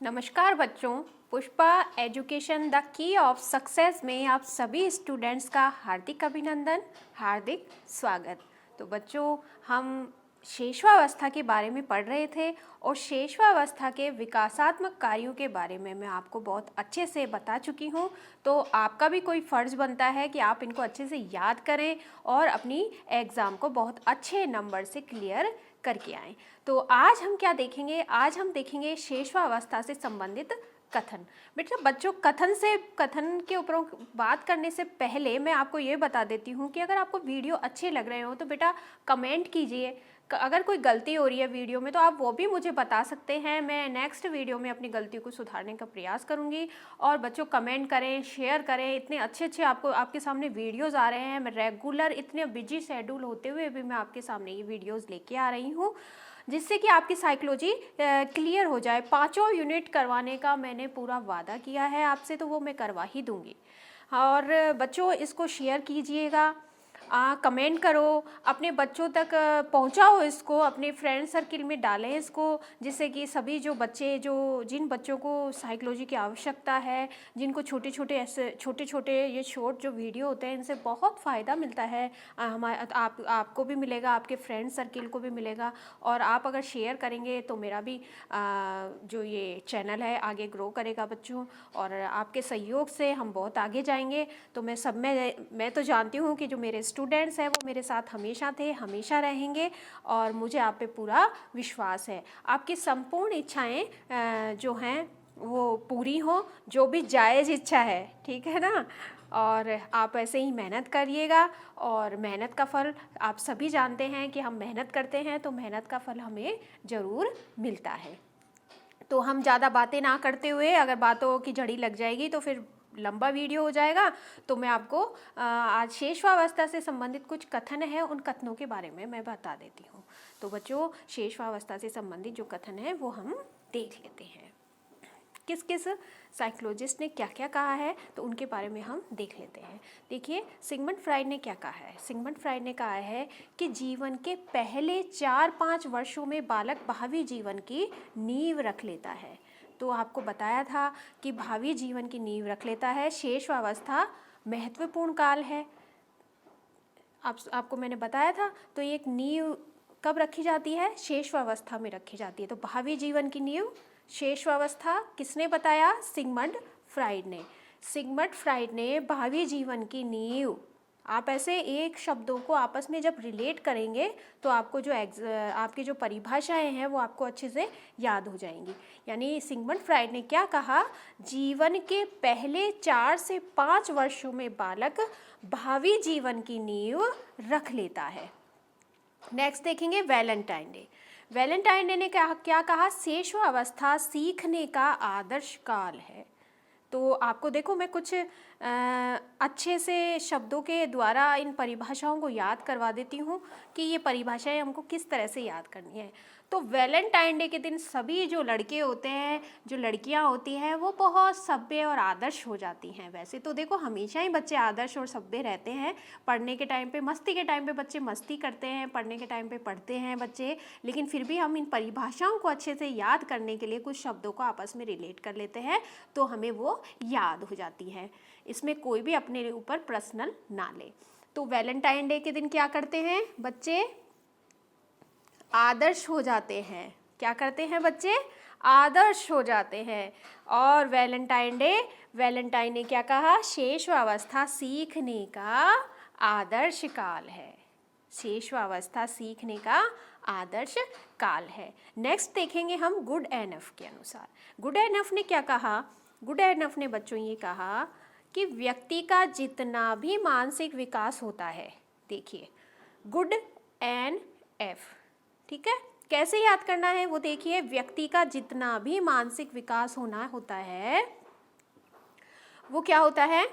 नमस्कार बच्चों, Pushpa education the key of success में आप सभी स्टूडेंट्स का हार्दिक अभिनंदन, हार्दिक स्वागत। तो बच्चों, हम शेषवावस्था के बारे में पढ़ रहे थे और शेषवावस्था के विकासात्मक कार्यों के बारे में मैं आपको बहुत अच्छे से बता चुकी हूँ। तो आपका भी कोई फ़र्ज़ बनता है कि आप इनको अच्छे से याद करें और अपनी एग्ज़ाम को बहुत अच्छे नंबर से क्लियर करके आएँ। तो आज हम क्या देखेंगे? आज हम देखेंगे शेषवावस्था से संबंधित कथन। बेटा बच्चों, कथन के ऊपर बात करने से पहले मैं आपको ये बता देती हूँ कि अगर आपको वीडियो अच्छे लग रहे हो तो बेटा कमेंट कीजिए। अगर कोई गलती हो रही है वीडियो में तो आप वो भी मुझे बता सकते हैं। मैं नेक्स्ट वीडियो में अपनी गलती को सुधारने का प्रयास करूँगी। और बच्चों कमेंट करें, शेयर करें। इतने अच्छे अच्छे आपके सामने वीडियोज़ आ रहे हैं। मैं रेगुलर इतने बिजी शेड्यूल होते हुए भी मैं आपके सामने ये वीडियोज़ लेके आ रही हूँ, जिससे कि आपकी साइकोलॉजी क्लियर हो जाए। 5 यूनिट करवाने का मैंने पूरा वादा किया है आपसे, तो वो मैं करवा ही दूंगी। और बच्चों इसको शेयर कीजिएगा, कमेंट करो, अपने बच्चों तक पहुंचाओ इसको, अपने फ्रेंड सर्किल में डालें इसको, जिससे कि सभी जिन बच्चों को साइकोलॉजी की आवश्यकता है, जिनको छोटे छोटे ये शॉर्ट जो वीडियो होते हैं इनसे बहुत फ़ायदा मिलता है, आपको भी मिलेगा, आपके फ्रेंड सर्किल को भी मिलेगा। और आप अगर शेयर करेंगे तो मेरा भी जो ये चैनल है आगे ग्रो करेगा बच्चों, और आपके सहयोग से हम बहुत आगे जाएंगे। तो मैं तो जानती हूँ कि जो मेरे स्टूडेंट्स हैं वो मेरे साथ हमेशा थे, हमेशा रहेंगे, और मुझे आप पे पूरा विश्वास है। आपकी संपूर्ण इच्छाएं जो हैं वो पूरी हो, जो भी जायज़ इच्छा है, ठीक है ना। और आप ऐसे ही मेहनत करिएगा, और मेहनत का फल आप सभी जानते हैं कि हम मेहनत करते हैं तो मेहनत का फल हमें ज़रूर मिलता है। तो हम ज़्यादा बातें ना करते हुए, अगर बातों की झड़ी लग जाएगी तो फिर लंबा वीडियो हो जाएगा। तो मैं आपको आज शेषवावस्था से संबंधित कुछ कथन है, उन कथनों के बारे में मैं बता देती हूँ। तो बच्चों, शेषवावस्था से संबंधित जो कथन है वो हम देख लेते हैं। किस किस साइकोलॉजिस्ट ने क्या क्या कहा है तो उनके बारे में हम देख लेते हैं। देखिए, सिगमंड फ्राइड ने क्या कहा है। सिगमंड फ्राइड ने कहा है कि जीवन के पहले 4-5 वर्षों में बालक भावी जीवन की नींव रख लेता है। तो आपको बताया था कि भावी जीवन की नींव रख लेता है। शेषवावस्था महत्वपूर्ण काल है, आपको मैंने बताया था। तो ये एक नींव कब रखी जाती है? शेषवावस्था में रखी जाती है। तो भावी जीवन की नींव शेषवावस्था किसने बताया? सिगमंड फ्राइड ने। सिगमंड फ्राइड ने भावी जीवन की नींव, आप ऐसे एक शब्दों को आपस में जब रिलेट करेंगे तो आपको आपकी जो परिभाषाएं हैं वो आपको अच्छे से याद हो जाएंगी। यानी सिगमंड फ्राइड ने क्या कहा? जीवन के पहले 4 से 5 वर्षों में बालक भावी जीवन की नींव रख लेता है। नेक्स्ट देखेंगे वैलेंटाइन डे। वैलेंटाइन डे ने क्या कहा? शेषवावस्था सीखने का आदर्श काल है। तो आपको देखो, मैं कुछ अच्छे से शब्दों के द्वारा इन परिभाषाओं को याद करवा देती हूँ कि ये परिभाषाएं हमको किस तरह से याद करनी है। तो वैलेंटाइन डे के दिन सभी जो लड़के होते हैं, जो लड़कियां होती हैं, वो बहुत सभ्य और आदर्श हो जाती हैं। वैसे तो देखो हमेशा ही बच्चे आदर्श और सभ्य रहते हैं। पढ़ने के टाइम पे, मस्ती के टाइम पे बच्चे मस्ती करते हैं, पढ़ने के टाइम पे पढ़ते हैं बच्चे, लेकिन फिर भी हम इन परिभाषाओं को अच्छे से याद करने के लिए कुछ शब्दों को आपस में रिलेट कर लेते हैं तो हमें वो याद हो जाती है। इसमें कोई भी अपने ऊपर पर्सनल ना ले। तो वैलेंटाइन डे के दिन क्या करते हैं बच्चे? आदर्श हो जाते हैं। क्या करते हैं बच्चे? आदर्श हो जाते हैं। और वैलेंटाइन ने क्या कहा? शेषवावस्था सीखने का आदर्श काल है। शेषवावस्था सीखने का आदर्श काल है। नेक्स्ट देखेंगे हम गुड एनफ के अनुसार। गुड एनफ ने क्या कहा? गुड एनफ ने बच्चों ये कहा कि व्यक्ति का जितना भी मानसिक विकास होता है, देखिए गुड एन एफ, ठीक है, कैसे याद करना है वो देखिए। व्यक्ति का जितना भी मानसिक विकास होना होता है वो क्या होता है?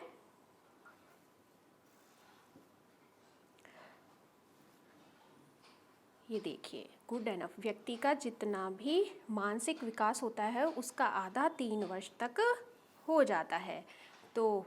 ये देखिए, गुड एनफ, व्यक्ति का जितना भी मानसिक विकास होता है उसका आधा 3 वर्ष तक हो जाता है। तो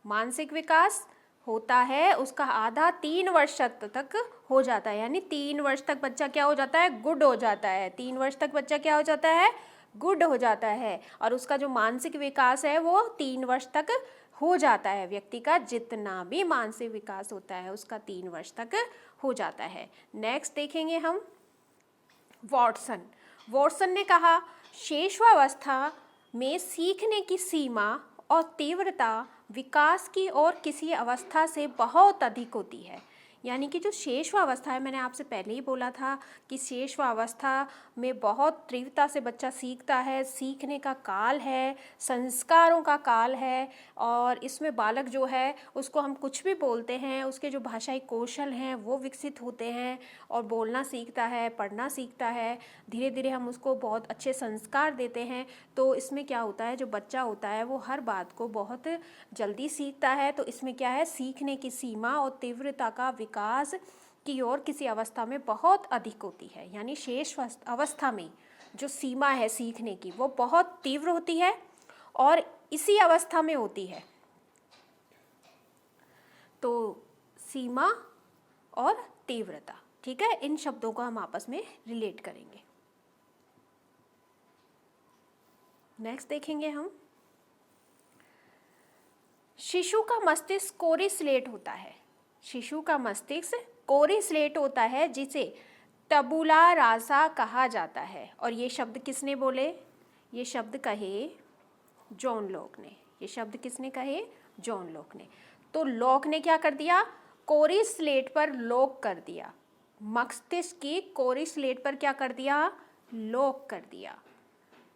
मानसिक विकास होता है उसका आधा 3 वर्ष तक हो जाता है। यानी 3 वर्ष तक बच्चा क्या हो जाता है? गुड हो जाता है। 3 वर्ष तक बच्चा क्या हो जाता है? गुड हो जाता है, और उसका जो मानसिक विकास है वो 3 वर्ष तक हो जाता है। व्यक्ति का जितना भी मानसिक विकास होता है उसका 3 वर्ष तक हो जाता है। नेक्स्ट देखेंगे हम वॉटसन। वॉटसन ने कहा शेषवावस्था में सीखने की सीमा और तीव्रता विकास की और किसी अवस्था से बहुत अधिक होती है। यानी कि जो शेषवावस्था है, मैंने आपसे पहले ही बोला था कि शेषवावस्था में बहुत तीव्रता से बच्चा सीखता है, सीखने का काल है, संस्कारों का काल है, और इसमें बालक जो है उसको हम कुछ भी बोलते हैं, उसके जो भाषाई कौशल हैं वो विकसित होते हैं, और बोलना सीखता है, पढ़ना सीखता है, धीरे धीरे हम उसको बहुत अच्छे संस्कार देते हैं। तो इसमें क्या होता है, जो बच्चा होता है वो हर बात को बहुत जल्दी सीखता है। तो इसमें क्या है, सीखने की सीमा और तीव्रता का विकास की ओर किसी अवस्था में बहुत अधिक होती है। यानी शेष अवस्था में जो सीमा है सीखने की वो बहुत तीव्र होती है और इसी अवस्था में होती है। तो सीमा और तीव्रता, ठीक है, इन शब्दों को हम आपस में रिलेट करेंगे। नेक्स्ट देखेंगे हम शिशु का मस्तिष्क कोरी स्लेट होता है। शिशु का मस्तिष्क कोरी स्लेट होता है जिसे टबुला रासा कहा जाता है। और ये शब्द किसने बोले, ये शब्द कहे जॉन लॉक ने। ये शब्द किसने कहे, जॉन लॉक ने। तो लॉक ने क्या कर दिया, कोरी स्लेट पर लॉक कर दिया, मस्तिष्क की कोरी स्लेट पर क्या कर दिया, लॉक कर दिया।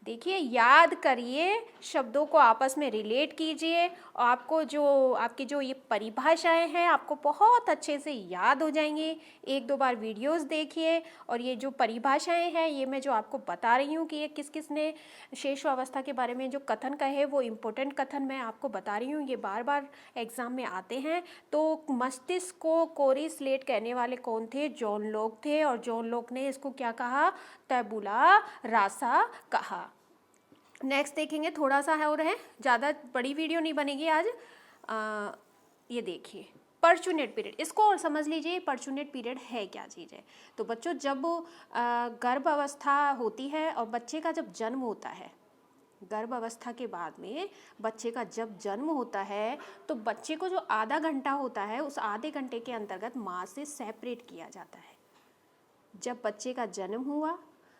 देखिए, याद करिए, शब्दों को आपस में रिलेट कीजिए, और आपको जो आपकी जो ये परिभाषाएं हैं आपको बहुत अच्छे से याद हो जाएंगी। 1-2 बार वीडियोस देखिए, और ये जो परिभाषाएं हैं ये मैं जो आपको बता रही हूँ कि ये किस किस ने शेषवावस्था के बारे में जो कथन कहे वो इम्पोर्टेंट कथन मैं आपको बता रही हूँ, ये बार बार एग्जाम में आते हैं। तो मस्तिष्क को कोरी स्लेट कहने वाले कौन थे, जॉन लॉक थे, और जॉन लॉक ने इसको क्या कहा, टैबुला रासा कहा। नेक्स्ट देखेंगे, थोड़ा सा है और है, ज़्यादा बड़ी वीडियो नहीं बनेगी आज। ये देखिए पर्चुनेट पीरियड, इसको और समझ लीजिए पर्चुनेट पीरियड है क्या चीज़ है। तो बच्चों, जब गर्भ अवस्था होती है और बच्चे का जब जन्म होता है, गर्भ अवस्था के बाद में बच्चे का जब जन्म होता है तो बच्चे को जो आधा घंटा होता है उस आधे घंटे के अंतर्गत माँ से सेपरेट किया जाता है। जब बच्चे का जन्म हुआ,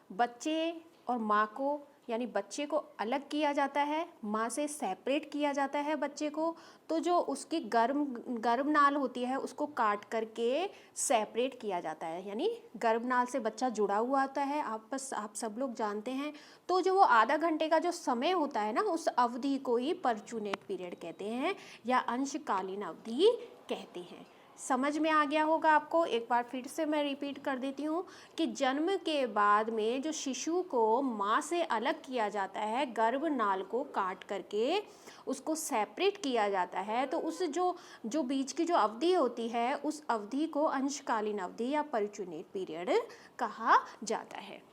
बच्चे और माँ को यानी बच्चे को अलग किया जाता है, माँ से सेपरेट किया जाता है बच्चे को। तो जो उसकी गर्भनाल होती है उसको काट करके सेपरेट किया जाता है, यानी गर्भनाल से बच्चा जुड़ा हुआ होता है, आप सब लोग जानते हैं। तो जो वो आधा घंटे का जो समय होता है ना, उस अवधि को ही पर्चुनेट पीरियड कहते हैं या अंशकालीन अवधि कहते हैं। समझ में आ गया होगा आपको। एक बार फिर से मैं रिपीट कर देती हूँ कि जन्म के बाद में जो शिशु को माँ से अलग किया जाता है, गर्भनाल को काट करके उसको सेपरेट किया जाता है, तो उस जो बीच की जो अवधि होती है उस अवधि को अंशकालीन अवधि या पर्चुनेट पीरियड कहा जाता है।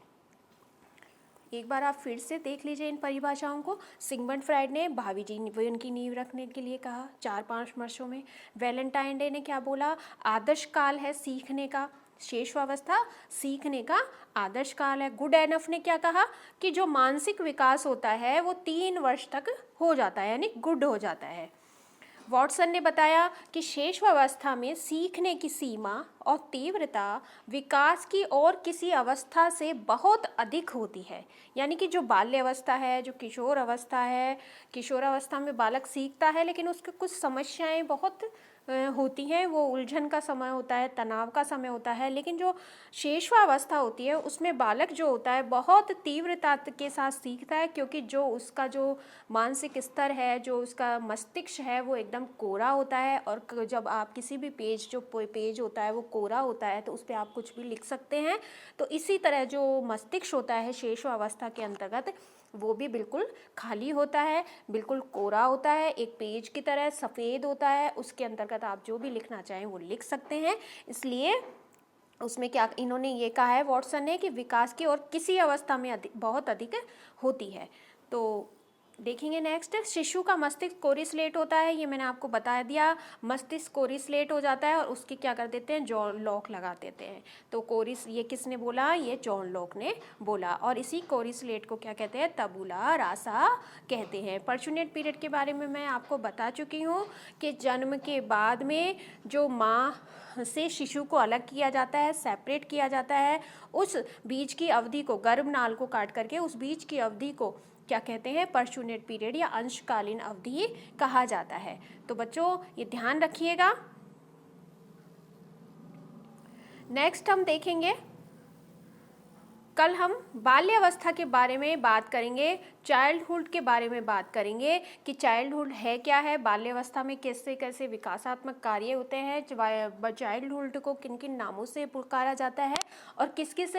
एक बार आप फिर से देख लीजिए इन परिभाषाओं को। सिगमंड फ्राइड ने भावी जीवन की नींव रखने के लिए कहा 4-5 वर्षों में। वैलेंटाइन डे ने क्या बोला, आदर्श काल है सीखने का, शेषवावस्था सीखने का आदर्श काल है। गुड एनफ ने क्या कहा कि जो मानसिक विकास होता है वो 3 वर्ष तक हो जाता है, यानी गुड हो जाता है। वॉटसन ने बताया कि शेषवावस्था में सीखने की सीमा और तीव्रता विकास की और किसी अवस्था से बहुत अधिक होती है। यानी कि जो बाल्य अवस्था है, जो किशोर अवस्था है, किशोर अवस्था में बालक सीखता है लेकिन उसके कुछ समस्याएं बहुत होती हैं, वो उलझन का समय होता है, तनाव का समय होता है। लेकिन जो शेषवावस्था होती है उसमें बालक जो होता है बहुत तीव्रता के साथ सीखता है, क्योंकि जो उसका जो मानसिक स्तर है, जो उसका मस्तिष्क है वो एकदम कोरा होता है। और जब आप किसी भी जो पेज होता है वो कोरा होता है तो उस पर आप कुछ भी लिख सकते हैं। तो इसी तरह जो मस्तिष्क होता है शेषवावस्था के अंतर्गत वो भी बिल्कुल खाली होता है, बिल्कुल कोरा होता है, एक पेज की तरह सफ़ेद होता है। उसके अंतर्गत आप जो भी लिखना चाहें वो लिख सकते हैं। इसलिए उसमें क्या इन्होंने ये कहा है वॉटसन ने कि विकास की और किसी अवस्था में बहुत अधिक होती है। तो देखेंगे नेक्स्ट, शिशु का मस्तिष्क कोरिसलेट होता है, ये मैंने आपको बता दिया। मस्तिष्क कोरिसलेट हो जाता है और उसके क्या कर देते हैं, जॉन लॉक लगा देते हैं। तो कोरिस ये किसने बोला, ये जॉन लॉक ने बोला। और इसी कोरिसलेट को क्या कहते हैं, तबुला रासा कहते हैं। पर्चुनेट पीरियड के बारे में मैं आपको बता चुकी हूँ कि जन्म के बाद में जो माँ से शिशु को अलग किया जाता है, सेपरेट किया जाता है, उस बीच की अवधि को, गर्भनाल को काट करके उस बीच की अवधि को क्या कहते हैं, पर्चुनेट पीरियड या अंशकालीन अवधि कहा जाता है। तो बच्चों ये ध्यान रखिएगा। नेक्स्ट हम देखेंगे, कल हम बाल्यावस्था के बारे में बात करेंगे, चाइल्डहुड के बारे में बात करेंगे कि चाइल्डहुड है क्या है, बाल्यावस्था में कैसे कैसे विकासात्मक कार्य होते हैं, चाइल्डहुड को किन किन नामों से पुकारा जाता है और किस किस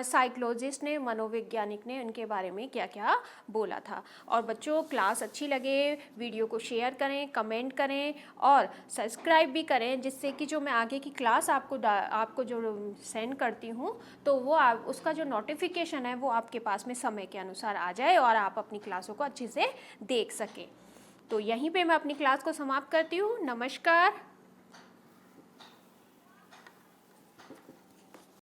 साइकोलॉजिस्ट ने, मनोवैज्ञानिक ने उनके बारे में क्या क्या बोला था। और बच्चों क्लास अच्छी लगे वीडियो को शेयर करें, कमेंट करें और सब्सक्राइब भी करें, जिससे कि जो मैं आगे की क्लास आपको जो सेंड करती हूँ तो वो उसका जो नोटिफिकेशन है वो आपके पास में समय के अनुसार आ जाए और आप अपनी क्लासों को अच्छे से देख सकें। तो यहीं पे मैं अपनी क्लास को समाप्त करती हूँ। नमस्कार।